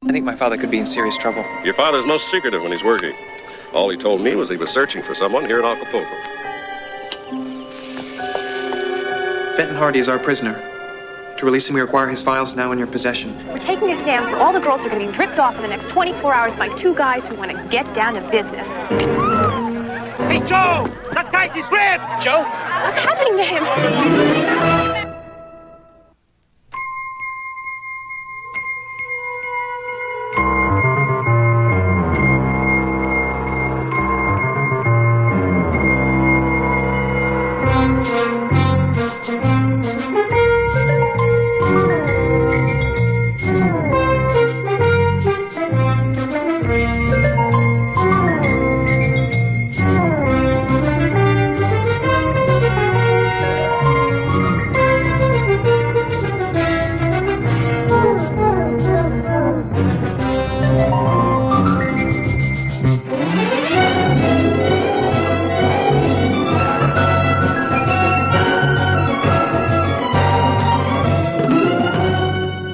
I think my father could be in serious trouble. Your father's most secretive when he's working. All he told me was he was searching for someone here in Acapulco. Fenton Hardy is our prisoner. To release him, we require his files now in your possession. We're taking a scam for all the girls who are going to be ripped off in the next 24 hours by two guys who want to get down to business. Hey, Joe! That guy is ripped! Joe? What's happening to him?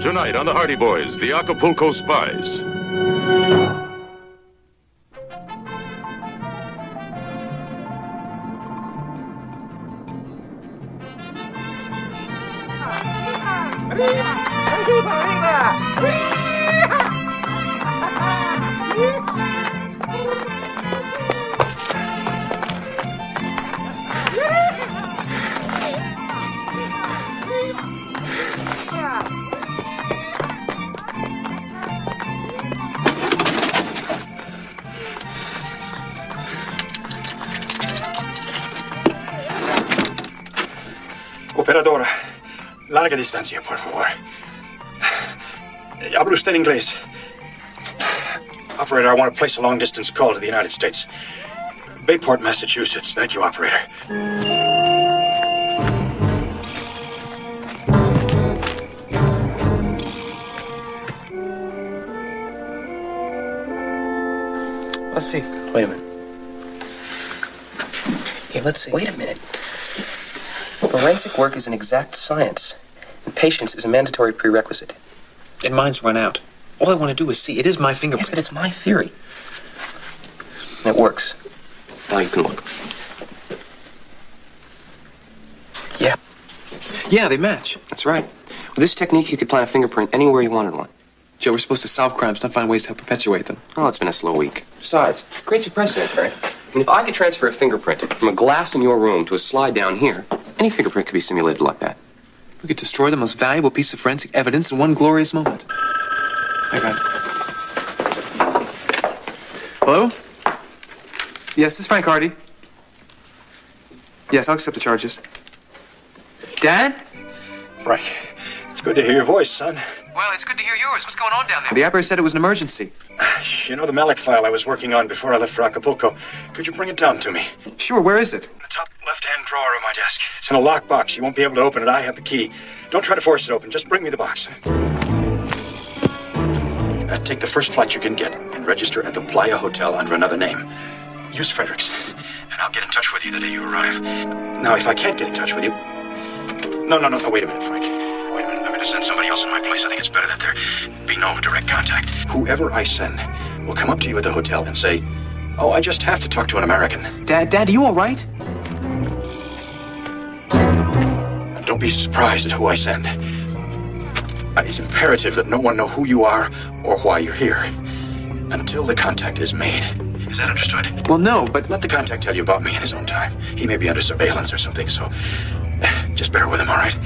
Tonight on the Hardy Boys, the Acapulco Spies. Operadora, larga distancia, por favor. ¿Habla usted inglés? Operator, I want to place a long-distance call to the United States. Bayport, Massachusetts. Thank you, operator. Let's see. Wait a minute. Okay, let's see. Wait a minute. Forensic work is an exact science, and patience is a mandatory prerequisite. And mine's run out. All I want to do is see. It is my fingerprint. Yes, but it's my theory. And it works. Now you can look. Yeah. Yeah, they match. That's right. With this technique, you could plant a fingerprint anywhere you wanted one. Joe, we're supposed to solve crimes, not find ways to help perpetuate them. Oh, it's been a slow week. Besides, it creates a precedent, right? I mean, if I could transfer a fingerprint from a glass in your room to a slide down here, any fingerprint could be simulated like that. We could destroy the most valuable piece of forensic evidence in one glorious moment. I got it. Hello? Yes, this is Frank Hardy. Yes, I'll accept the charges. Dad? Frank, it's good to hear your voice, son. Well, it's good to hear yours. What's going on down there? The operator said it was an emergency. You know the Malik file I was working on before I left for Acapulco? Could you bring it down to me? Sure, where is it? In the top left-hand drawer of my desk. It's in a locked box. You won't be able to open it. I have the key. Don't try to force it open. Just bring me the box. Take the first flight you can get and register at the Playa Hotel under another name. Use Fredericks, and I'll get in touch with you the day you arrive. Now, if I can't get in touch with you... No, wait a minute, Frank. Wait a minute. I'm going to send somebody else in my place. I think it's better that there be no direct contact. Whoever I send will come up to you at the hotel and say, "Oh, I just have to talk to an American." Dad, are you all right? And don't be surprised at who I send. It's imperative that no one know who you are or why you're here until the contact is made. Is that understood? Well, no, but... Let the contact tell you about me in his own time. He may be under surveillance or something, so just bear with him, all right?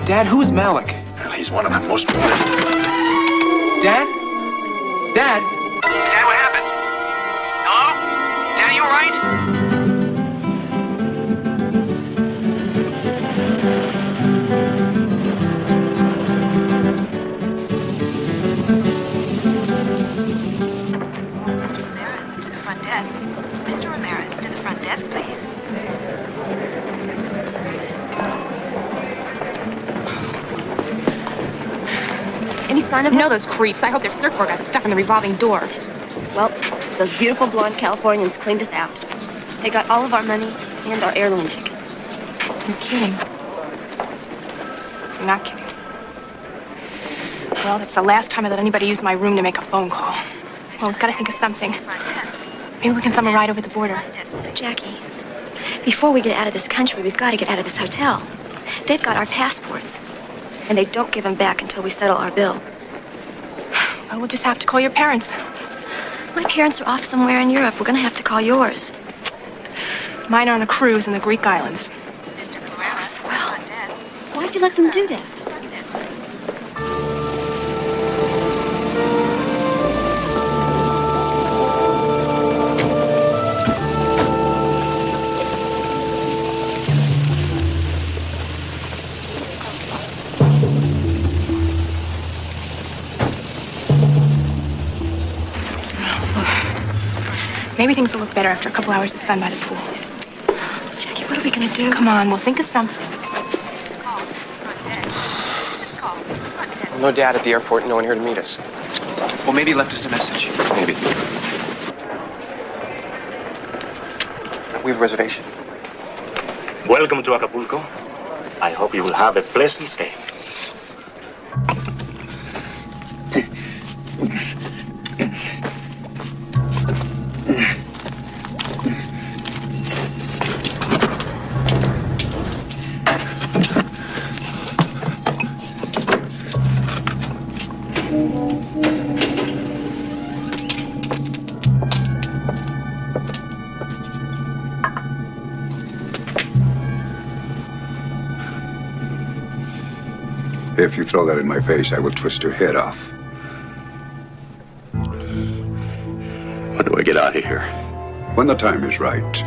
Dad, who is Malik? Well, he's one of my most wanted. Dad? Dad? Dad, what happened? Hello? Dad, are you all right? Mr. Ramirez, to the front desk. Mr. Ramirez, to the front desk, please. Any sign of him? No, those creeps. I hope their surfboard got stuck in the revolving door. Well, Those beautiful blonde Californians cleaned us out. They got all of our money and our airline tickets. You're kidding. You're not kidding. Well, that's the last time I let anybody use my room to make a phone call. Well, we've got to think of something. Maybe we can thumb a ride over the border. Jackie, before we get out of this country, we've got to get out of this hotel. They've got our passports, and they don't give them back until we settle our bill. Well, we'll just have to call your parents. My parents are off somewhere in Europe. We're going to have to call yours. Mine are on a cruise in the Greek islands. Oh, swell. Why'd you let them do that? Maybe things will look better after a couple hours of sun by the pool. Jackie, what are we going to do? Come on, we'll think of something. No dad at the airport, no one here to meet us. Well, maybe he left us a message. Maybe. We have a reservation. Welcome to Acapulco. I hope you will have a pleasant stay. If you throw that in my face, I will twist your head off. When do I get out of here? When the time is right.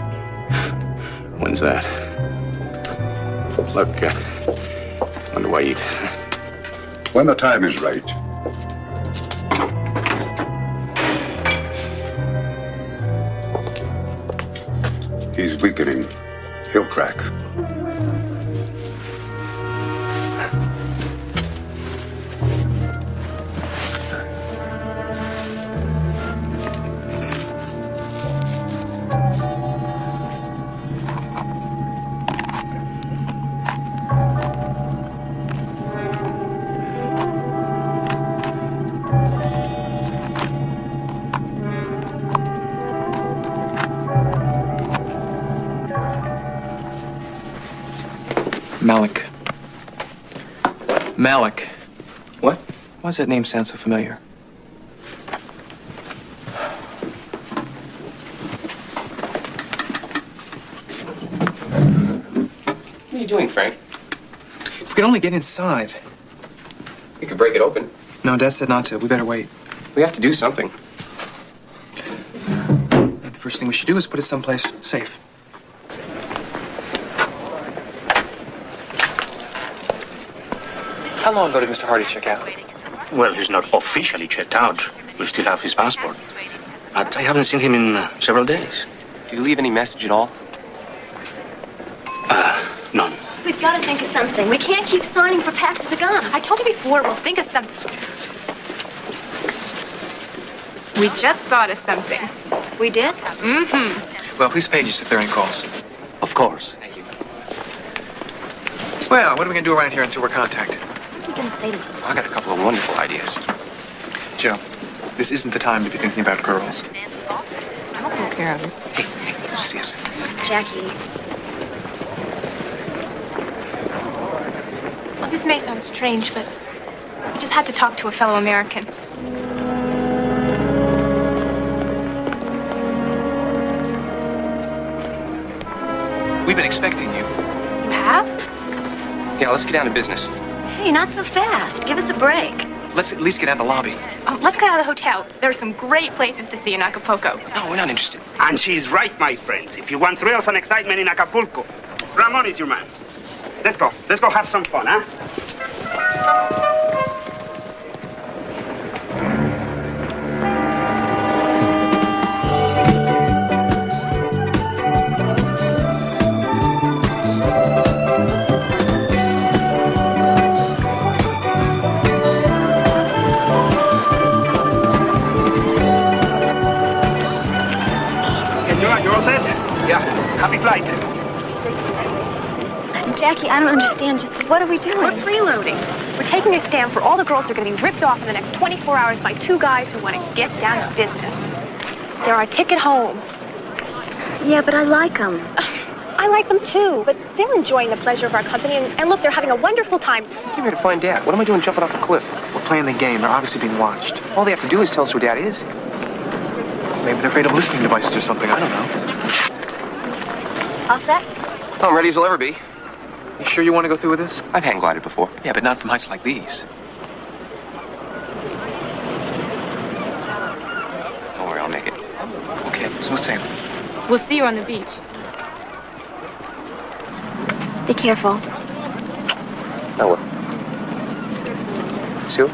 When's that? Look, when do I eat? When the time is right. He's weakening. He'll crack. Malik. Malik. What? Why does that name sound so familiar? What are you doing, Frank? If we could only get inside. We could break it open. No, Dad said not to. We better wait. We have to do something. The first thing we should do is put it someplace safe. How long ago did Mr. Hardy check out? Well, he's not officially checked out. We still have his passport. But I haven't seen him in several days. Did he leave any message at all? None. We've got to think of something. We can't keep signing for Pack the Gun. I told you before, we'll think of something. We just thought of something. We did? Mm-hmm. Well, please page us if there are any calls. Of course. Thank you. Well, what are we going to do around here until we're contacted? What are you going to say to me? I got a couple of wonderful ideas. Joe, this isn't the time to be thinking about girls. I'll take care of it. Hey, see us. Jackie. Well, this may sound strange, but I just had to talk to a fellow American. We've been expecting you. You have? Yeah, let's get down to business. Hey, not so fast. Give us a break. Let's at least get out of the lobby. Oh, let's get out of the hotel. There are some great places to see in Acapulco. No, we're not interested. And she's right, my friends. If you want thrills and excitement in Acapulco, Ramon is your man. Let's go. Let's go have some fun, huh? on, you're all set? Yeah. Happy flight. Jackie, I don't understand. Just what are we doing? We're freeloading. We're taking a stand for all the girls who are going to be ripped off in the next 24 hours by two guys who want to get down to business. They're our ticket home. Yeah, but I like them. I like them too, but they're enjoying the pleasure of our company, and look, they're having a wonderful time. Came here to find Dad. What am I doing jumping off a cliff? We're playing the game. They're obviously being watched. All they have to do is tell us who Dad is. Maybe they're afraid of listening devices or something. I don't know. All set? I'm ready as I'll ever be. You sure you want to go through with this? I've hang glided before. Yeah, but not from heights like these. Don't worry, I'll make it. Okay, smooth sailing. We'll see you on the beach. Be careful. I will. Sue?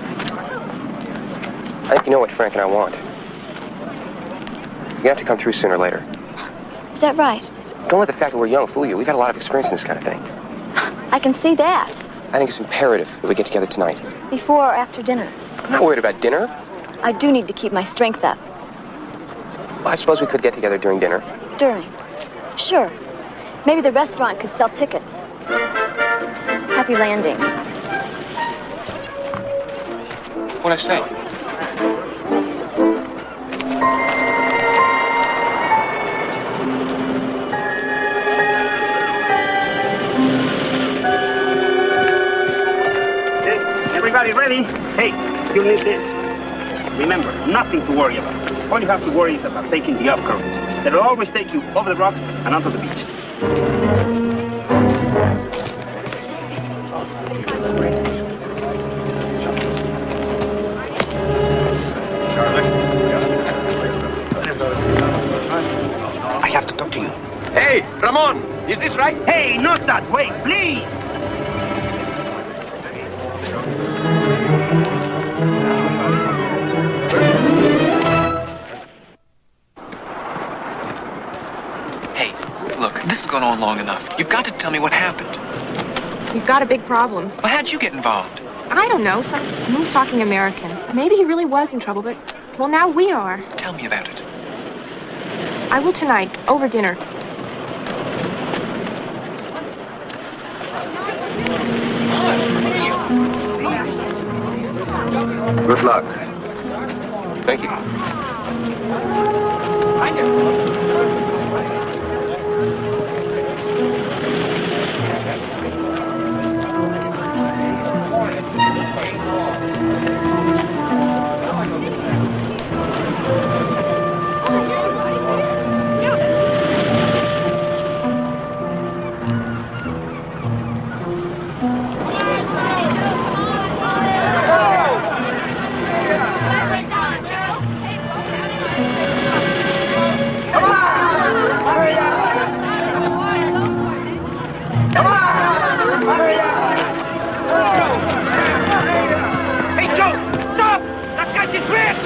I think you know what Frank and I want. You have to come through sooner or later. Is that right? Don't let the fact that we're young fool you. We've had a lot of experience in this kind of thing. I can see that. I think it's imperative that we get together tonight. Before or after dinner? I'm not worried about dinner. I do need to keep my strength up. Well, I suppose we could get together during dinner. During? Sure. Maybe the restaurant could sell tickets. Happy landings. What'd I say? Everybody ready? Hey, you'll need this. Remember, nothing to worry about. All you have to worry is about taking the up currents. That'll always take you over the rocks and onto the beach. I have to talk to you. Hey, Ramon, is this right? Hey, not that way, please! Hey, look, this has gone on long enough. You've got to tell me what happened. We've got a big problem. Well, how'd you get involved? I don't know, some smooth-talking American. Maybe he really was in trouble, but, well, now we are. Tell me about it. I will tonight, over dinner. Good luck. Thank you. Hey, Joe! Stop! That kite is red!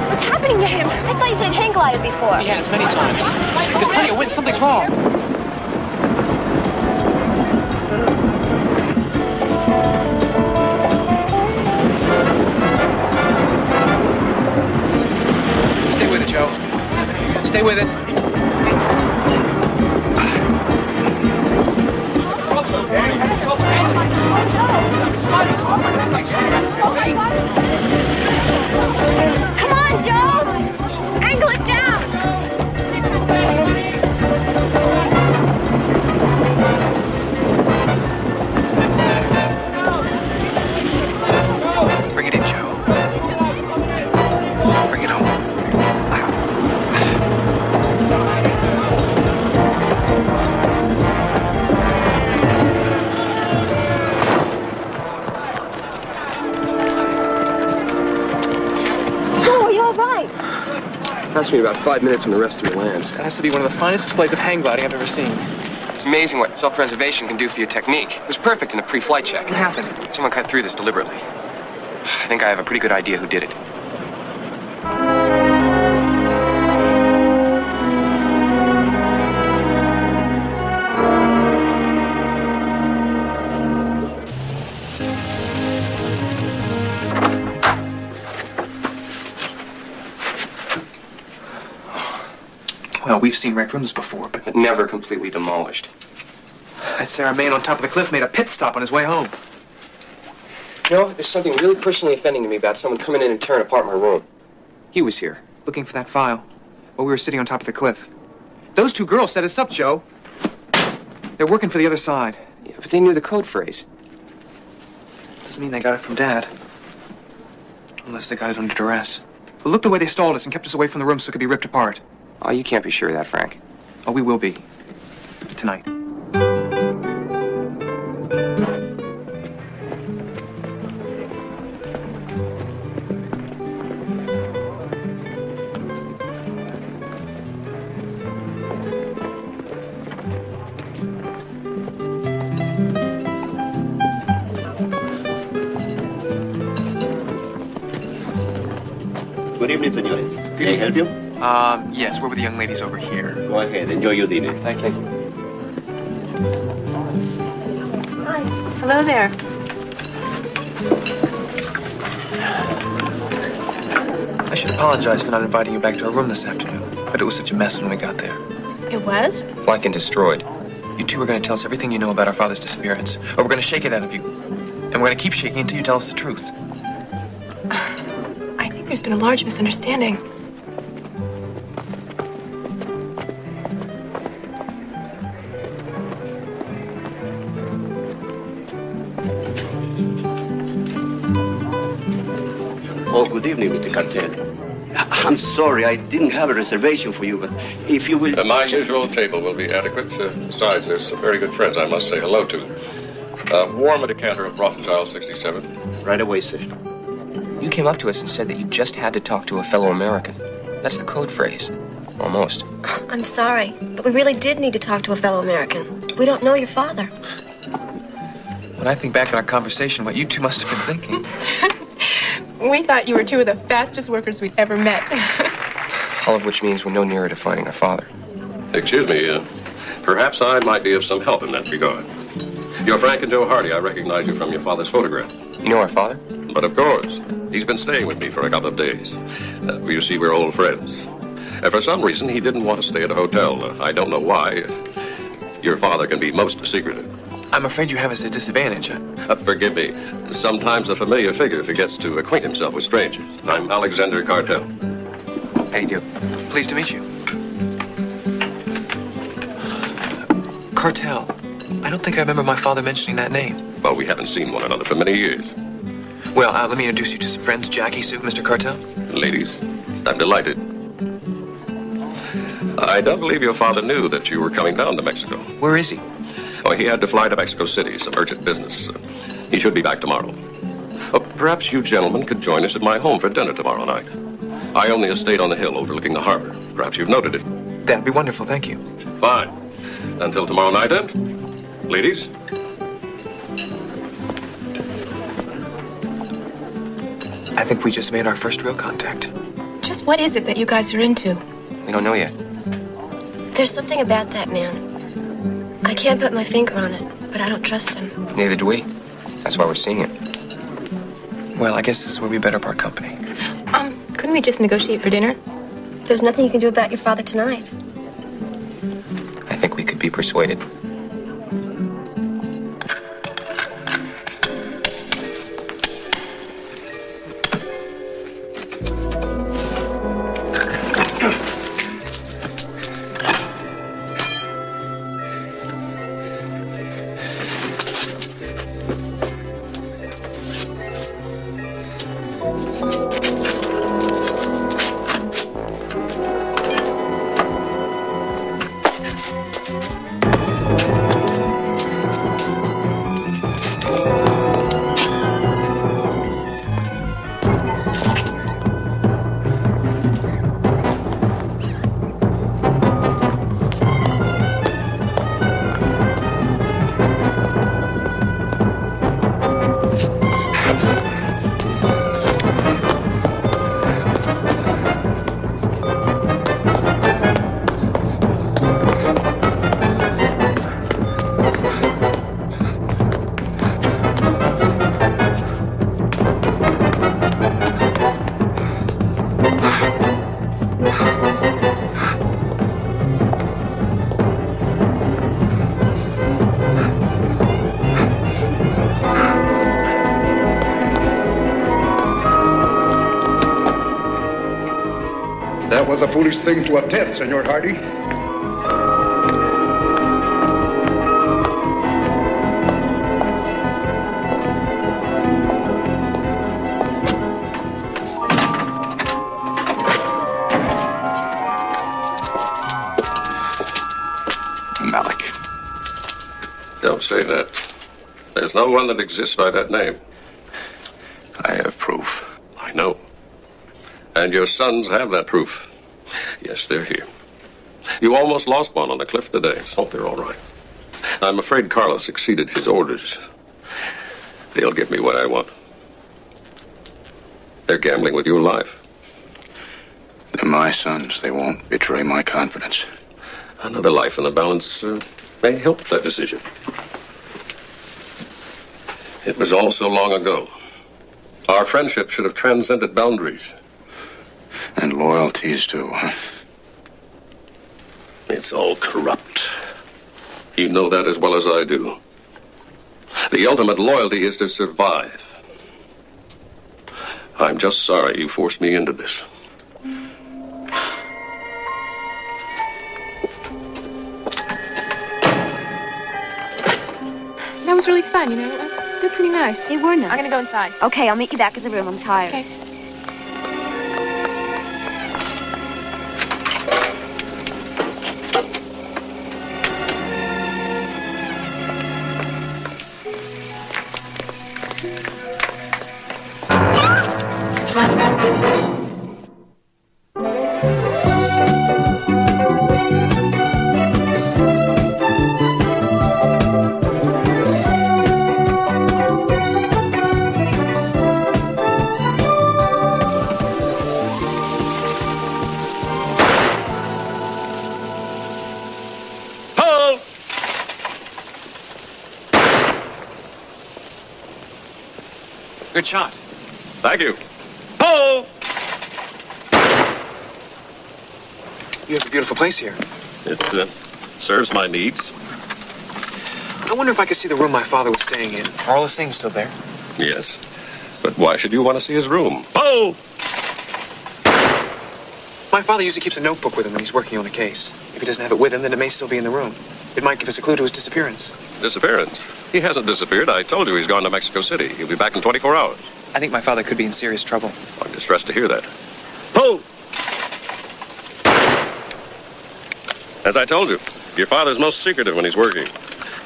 What's happening to him? I thought you said hang glided before. He has many times. There's plenty of wind. Something's wrong. Stay with it, Joe. Stay with it. Come on, Joe! Angle it down! Bring it in, Joe. Bring it home. Cost me about 5 minutes on the rest of your lands. That has to be one of the finest displays of hang gliding I've ever seen. It's amazing what self-preservation can do for your technique. It was perfect in the pre-flight check. What happened? Someone cut through this deliberately. I think I have a pretty good idea who did it. Well, we've seen wrecked rooms before, but Never completely demolished. I'd say our man on top of the cliff made a pit stop on his way home. You know, there's something really personally offending to me about someone coming in and tearing apart my room. He was here. Looking for that file while we were sitting on top of the cliff. Those two girls set us up, Joe. They're working for the other side. Yeah, but they knew the code phrase. Doesn't mean they got it from Dad. Unless they got it under duress. But look the way they stalled us and kept us away from the room so it could be ripped apart. Oh, you can't be sure of that, Frank. Oh, we will be. Tonight. Good evening, senores. Can I help you? Yes, where were the young ladies over here? Go ahead, enjoy your dinner. Thank you. Hi. Hello there. I should apologize for not inviting you back to our room this afternoon, but it was such a mess when we got there. It was? Black and destroyed. You two are going to tell us everything you know about our father's disappearance, or we're going to shake it out of you. And we're going to keep shaking until you tell us the truth. I think there's been a large misunderstanding. Oh, good evening, Mr. Cartel. I'm sorry, I didn't have a reservation for you, but if you will... My usual table will be adequate. Besides, there's some very good friends I must say hello to. Warm a decanter of Rothschild 67. Right away, sir. You came up to us and said that you just had to talk to a fellow American. That's the code phrase. Almost. I'm sorry, but we really did need to talk to a fellow American. We don't know your father. When I think back on our conversation, what you two must have been thinking. We thought you were two of the fastest workers we'd ever met. All of which means we're no nearer to finding our father. Excuse me, perhaps I might be of some help in that regard. You're Frank and Joe Hardy. I recognize you from your father's photograph. You know our father? But of course. He's been staying with me for a couple of days. You see, we're old friends. For some reason, he didn't want to stay at a hotel. I don't know why. Your father can be most secretive. I'm afraid you have us at a disadvantage. Forgive me. Sometimes a familiar figure forgets to acquaint himself with strangers. I'm Alexander Cartel. How do you do? Pleased to meet you. Cartel. I don't think I remember my father mentioning that name. Well, we haven't seen one another for many years. Well, let me introduce you to some friends. Jackie, Sue, Mr. Cartel. Ladies, I'm delighted. I don't believe your father knew that you were coming down to Mexico. Where is he? Oh, he had to fly to Mexico City, some urgent business. He should be back tomorrow. Perhaps you gentlemen could join us at my home for dinner tomorrow night. I own the estate on the hill overlooking the harbor. Perhaps you've noted it. That'd be wonderful, thank you. Fine. Until tomorrow night, then. Ladies? I think we just made our first real contact. Just what is it that you guys are into? We don't know yet. There's something about that man. I can't put my finger on it, but I don't trust him. Neither do we. That's why we're seeing it. Well, I guess this is where we better part company. Couldn't we just negotiate for dinner? There's nothing you can do about your father tonight. I think we could be persuaded. That was a foolish thing to attempt, Senor Hardy. Malik. Don't say that. There's no one that exists by that name. I have proof. I know. And your sons have that proof. Yes, they're here. You almost lost one on the cliff today, so they're all right. I'm afraid Carlos exceeded his orders. They'll give me what I want. They're gambling with your life. They're my sons. They won't betray my confidence. Another life in the balance may help that decision. It was all so long ago. Our friendship should have transcended boundaries. And loyalties, too, huh? It's all corrupt. You know that as well as I do. The ultimate loyalty is to survive. I'm just sorry you forced me into this. That was really fun, you know. They're pretty nice. They were nice. I'm gonna go inside. Okay, I'll meet you back at the room. I'm tired. Okay. Good shot. Thank you. Oh! You have a beautiful place here. It serves my needs. I wonder if I could see the room my father was staying in. Are all his things still there? Yes. But why should you want to see his room? Oh! My father usually keeps a notebook with him when he's working on a case. If he doesn't have it with him, then it may still be in the room. It might give us a clue to his disappearance. Disappearance? He hasn't disappeared. I told you he's gone to Mexico City. He'll be back in 24 hours. I think my father could be in serious trouble. I'm distressed to hear that. Oh! As I told you, your father's most secretive when he's working.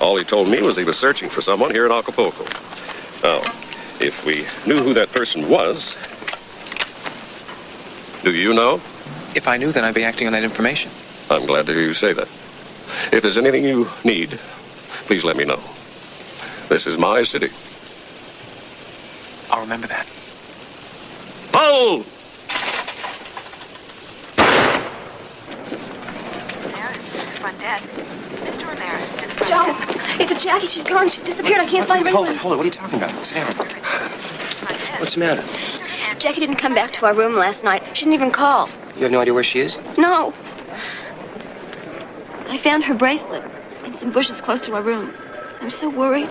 All he told me was he was searching for someone here in Acapulco. Now, if we knew who that person was... Do you know? If I knew, then I'd be acting on that information. I'm glad to hear you say that. If there's anything you need, please let me know. This is my city. I'll remember that. Oh! Front desk. Mr. Ramirez to the front Joe, desk. it's Jackie. She's gone. She's disappeared. I can't find her Hold anywhere. it, hold it. What are you talking about? Sit down. What's the matter? Jackie didn't come back to our room last night. She didn't even call. You have no idea where she is? No. I found her bracelet in some bushes close to our room. I'm so worried.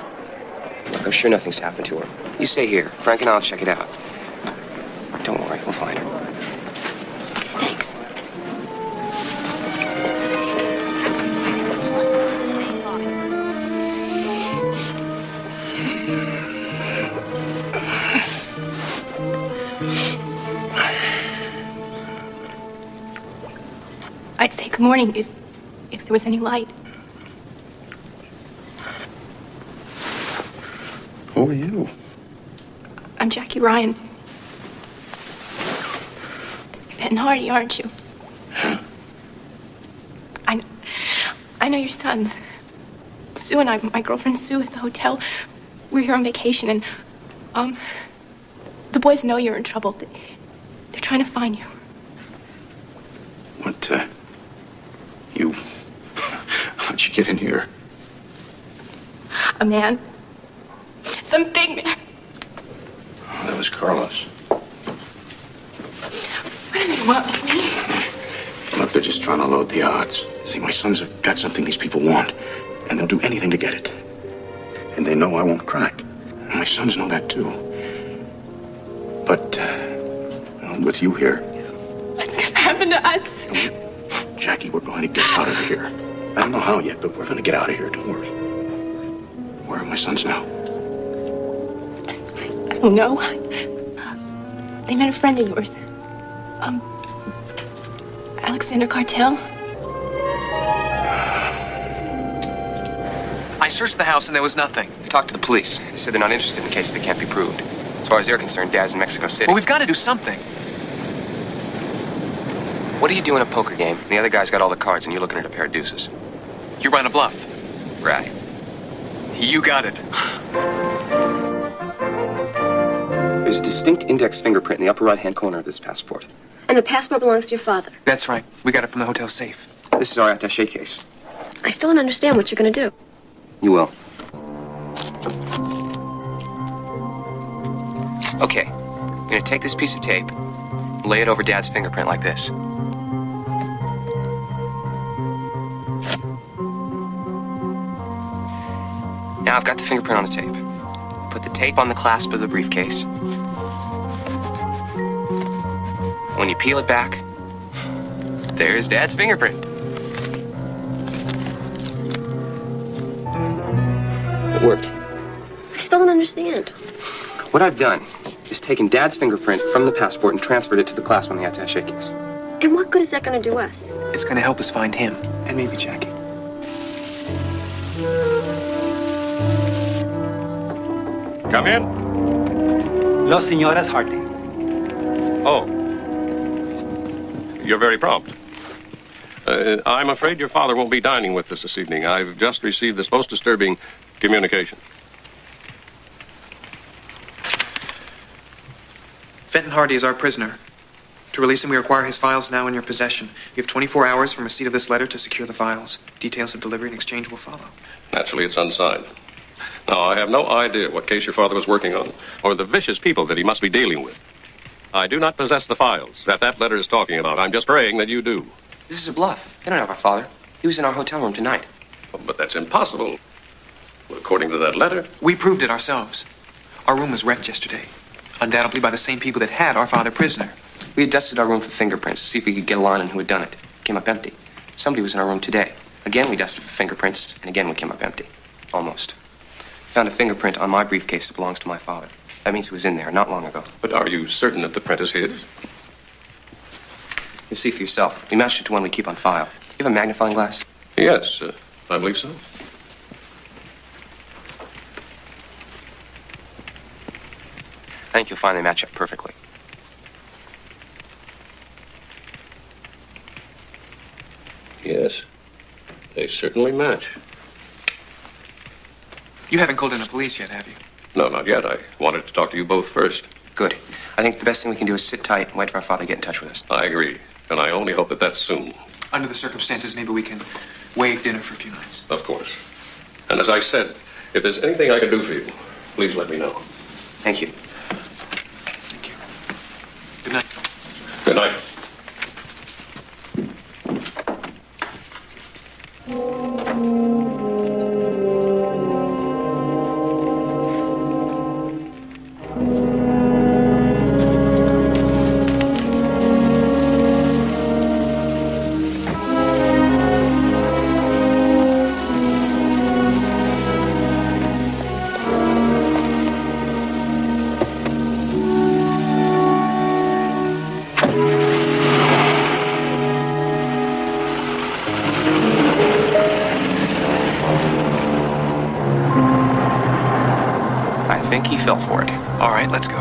Look, I'm sure nothing's happened to her. You stay here. Frank and I'll check it out. Don't worry, we'll find her. Thanks. I'd say good morning if there was any light. Who are you? I'm Jackie Ryan. You're Fenton Hardy, aren't you? I know your sons. Sue and I, my girlfriend Sue at the hotel, we're here on vacation and, the boys know you're in trouble. They're trying to find you. What, you... How'd you get in here? A man. Some big man. Oh, that was Carlos. What do they want with me? Look, they're just trying to load the odds. See, my sons have got something these people want, and they'll do anything to get it. And they know I won't crack. And my sons know that, too. But, well, with you here... What's gonna happen happened to us. Jackie, we're going to get out of here. I don't know how yet, but we're going to get out of here. Don't worry. Where are my sons now? I don't know. They met a friend of yours. Alexander Cartel. I searched the house and there was nothing. Talk to the police. They said they're not interested in cases that can't be proved. As far as they're concerned, Dad's in Mexico City. Well, we've got to do something. What do you do in a poker game? And the other guy's got all the cards and you're looking at a pair of deuces. You run a bluff. Right. You got it. There's a distinct index fingerprint in the upper right-hand corner of this passport. And the passport belongs to your father. That's right. We got it from the hotel safe. This is our attaché case. I still don't understand what you're going to do. You will. Okay. I'm going to take this piece of tape and lay it over Dad's fingerprint like this. Now I've got the fingerprint on the tape. Put the tape on the clasp of the briefcase. When you peel it back, there's Dad's fingerprint. It worked. I still don't understand. What I've done is taken Dad's fingerprint from the passport and transferred it to the clasp on the attaché case. And what good is that going to do us? It's going to help us find him and maybe Jackie. Come in. Los señoras Hardy. Oh. You're very prompt. I'm afraid your father won't be dining with us this evening. I've just received this most disturbing communication. Fenton Hardy is our prisoner. To release him, we require his files now in your possession. You have 24 hours from receipt of this letter to secure the files. Details of delivery and exchange will follow. Naturally, it's unsigned. Now, I have no idea what case your father was working on, or the vicious people that he must be dealing with. I do not possess the files that letter is talking about. I'm just praying that you do. This is a bluff. They don't have our father. He was in our hotel room tonight. But that's impossible. According to that letter. We proved it ourselves. Our room was wrecked yesterday. Undoubtedly by the same people that had our father prisoner. We had dusted our room for fingerprints to see if we could get a line on who had done it. Came up empty. Somebody was in our room today. Again, we dusted for fingerprints, and again we came up empty. Almost. Found a fingerprint on my briefcase that belongs to my father. That means he was in there not long ago. But are you certain that the print is his? You'll see for yourself. We matched it to one we keep on file. You have a magnifying glass? Yes, I believe so. I think you'll find they match up perfectly. Yes, they certainly match. You haven't called in the police yet, have you? No, not yet. I wanted to talk to you both first. Good. I think the best thing we can do is sit tight and wait for our father to get in touch with us. I agree. And I only hope that that's soon. Under the circumstances, maybe we can waive dinner for a few nights. Of course. And as I said, if there's anything I can do for you, please let me know. Thank you. Thank you. Good night. Good night. I think he fell for it. All right, let's go.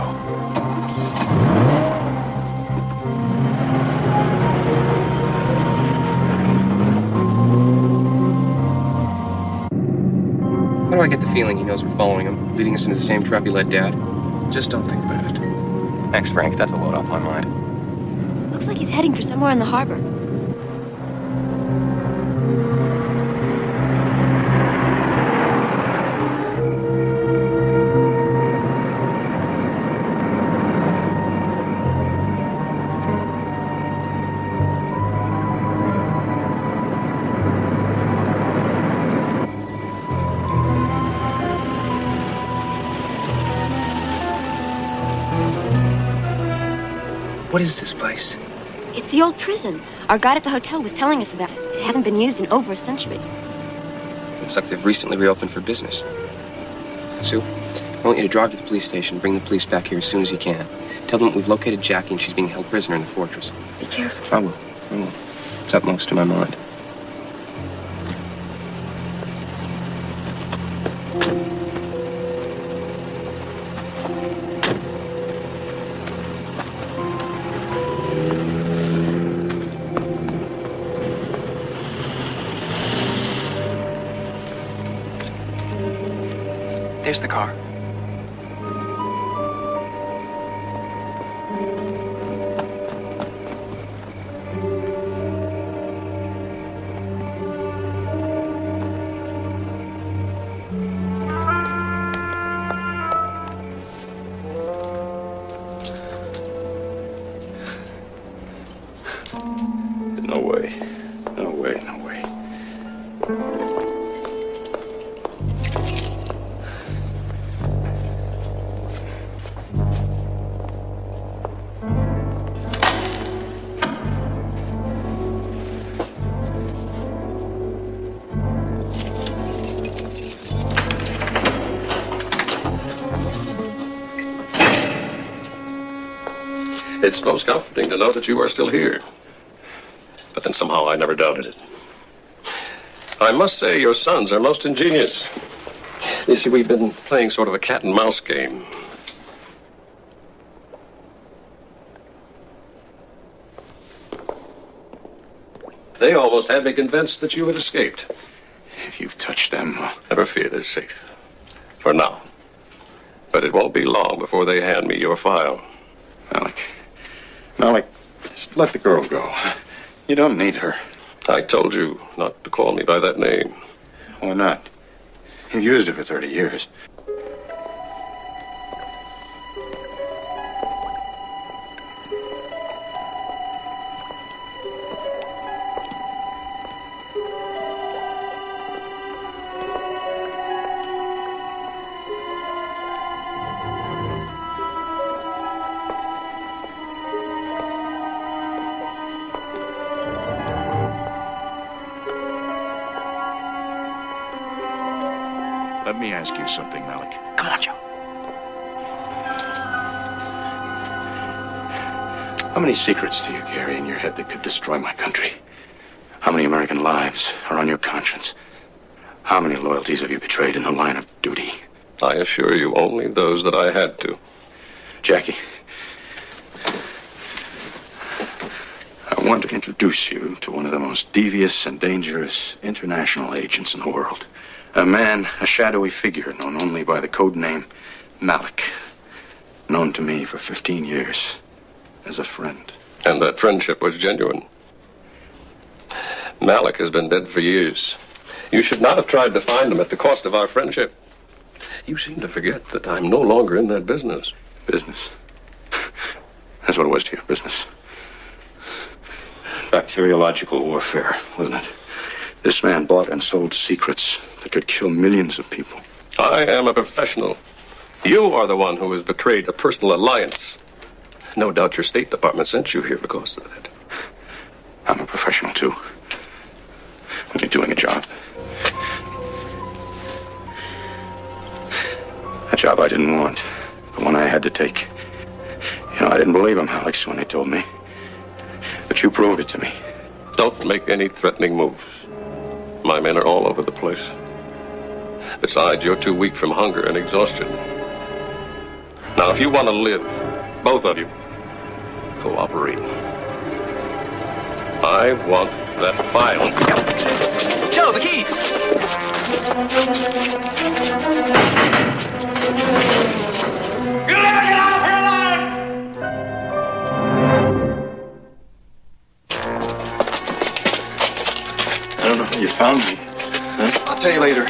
How do I get the feeling he knows we're following him, leading us into the same trap he led Dad? Just don't think about it. Thanks, Frank. That's a load off my mind. Looks like he's heading for somewhere in the harbor. What is this place? It's the old prison. Our guide at the hotel was telling us about it. It hasn't been used in over a century. Looks like they've recently reopened for business. Sue, I want you to drive to the police station and bring the police back here as soon as you can. Tell them we've located Jackie and she's being held prisoner in the fortress. Be careful. I will. It's upmost in my mind. There's the car. No way. No way, no way. It's most comforting to know that you are still here. But then somehow I never doubted it. I must say your sons are most ingenious. You see, we've been playing sort of a cat and mouse game. They almost had me convinced that you had escaped. If you've touched them, never fear, they're safe. For now. But it won't be long before they hand me your file. Malik, just let the girl go. You don't need her. I told you not to call me by that name. Why not? You've used it for 30 years. Let me ask you something, Malik. Come on, Joe. How many secrets do you carry in your head that could destroy my country? How many American lives are on your conscience? How many loyalties have you betrayed in the line of duty? I assure you, only those that I had to. Jackie, I want to introduce you to one of the most devious and dangerous international agents in the world. A man, a shadowy figure, known only by the code name Malik. Known to me for 15 years as a friend. And that friendship was genuine. Malik has been dead for years. You should not have tried to find him at the cost of our friendship. You seem to forget that I'm no longer in that business. Business? That's what it was to you, business. Bacteriological warfare, wasn't it? This man bought and sold secrets that could kill millions of people. I am a professional. You are the one who has betrayed a personal alliance. No doubt your State Department sent you here because of that. I'm a professional, too. Only doing a job. A job I didn't want, but one I had to take. You know, I didn't believe him, Alex, when they told me. But you proved it to me. Don't make any threatening moves. My men are all over the place. Besides, you're too weak from hunger and exhaustion. Now, if you want to live, both of you, cooperate. I want that file. Joe, the keys! You'll never get out of here alive! I don't know how you found me. Huh? I'll tell you later.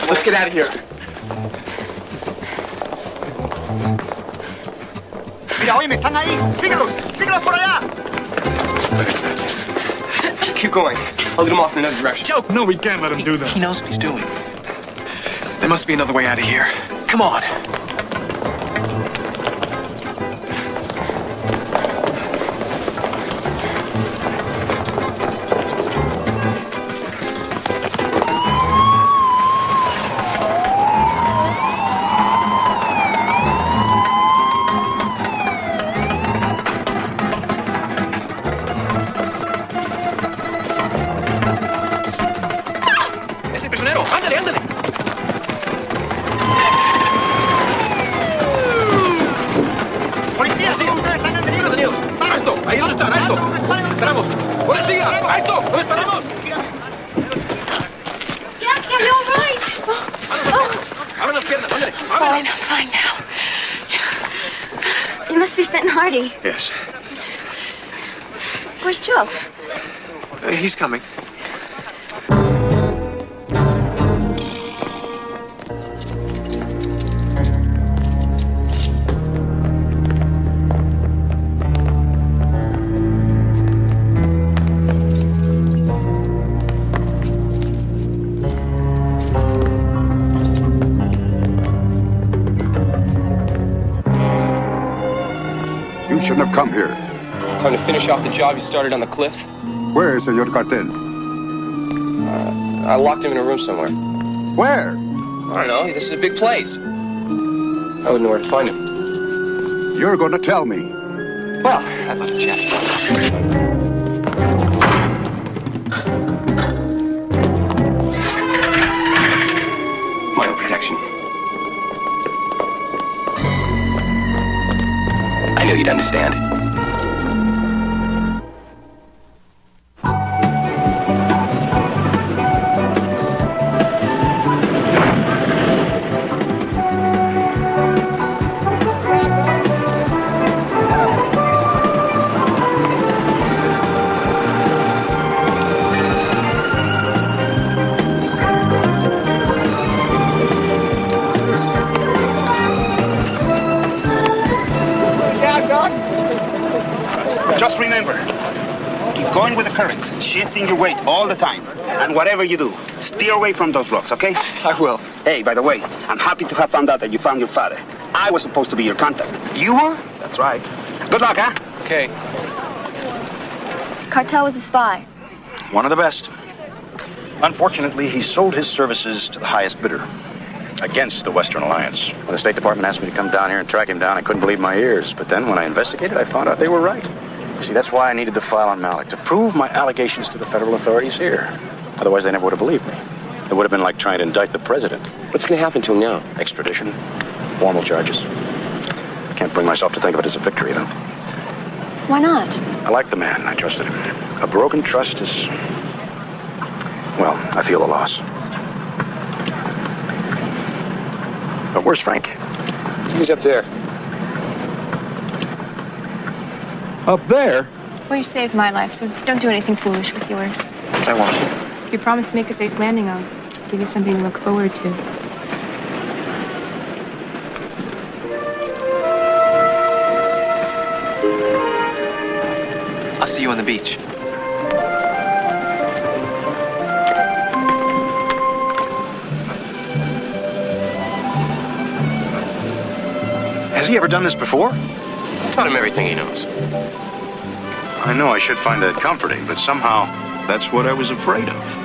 Let's get out of here. Mira, oíme, están ahí. Síguelos, síguelos por allá. Keep going. I'll lead him off in another direction. Joe! No, we can't let him do that. He knows what he's doing. There must be another way out of here. Come on. están? ¡Alto! ¡Esperamos! ¡Policía! ¡Alto! ¡Lo esperamos! Jack, are you all right? ¡Abran las piernas! ¡Ándale! Fine, I'm fine now. You must be fit and hearty. Yes. Where's Joe? He's coming. You shouldn't have come here. Come to finish off the job you started on the cliff? Where is Senor Cartel? I locked him in a room somewhere. Where? I don't know. This is a big place. I wouldn't know where to find him. You're going to tell me. Well, I'd love to chat. My own protection. I knew you'd understand. Just remember, keep going with the currents, shifting your weight all the time. And whatever you do, steer away from those rocks, okay? I will. Hey, by the way, I'm happy to have found out that you found your father. I was supposed to be your contact. You were? That's right. Good luck, huh? Okay. Cartel was a spy. One of the best. Unfortunately, he sold his services to the highest bidder. Against the Western Alliance. When the State Department asked me to come down here and track him down, I couldn't believe my ears. But then when I investigated, I found out they were right. See, that's why I needed the file on Malik, to prove my allegations to the federal authorities here. Otherwise, they never would have believed me. It would have been like trying to indict the president. What's going to happen to him now? Extradition. Formal charges. I can't bring myself to think of it as a victory, though. Why not? I like the man. I trusted him. A broken trust is... well, I feel the loss. But where's Frank? He's up there. Up there? Well, you saved my life, so don't do anything foolish with yours. I won't. If you promise to make a safe landing, I'll give you something to look forward to. I'll see you on the beach. Has he ever done this before? Taught him everything he knows. I know I should find that comforting, but somehow that's what I was afraid of.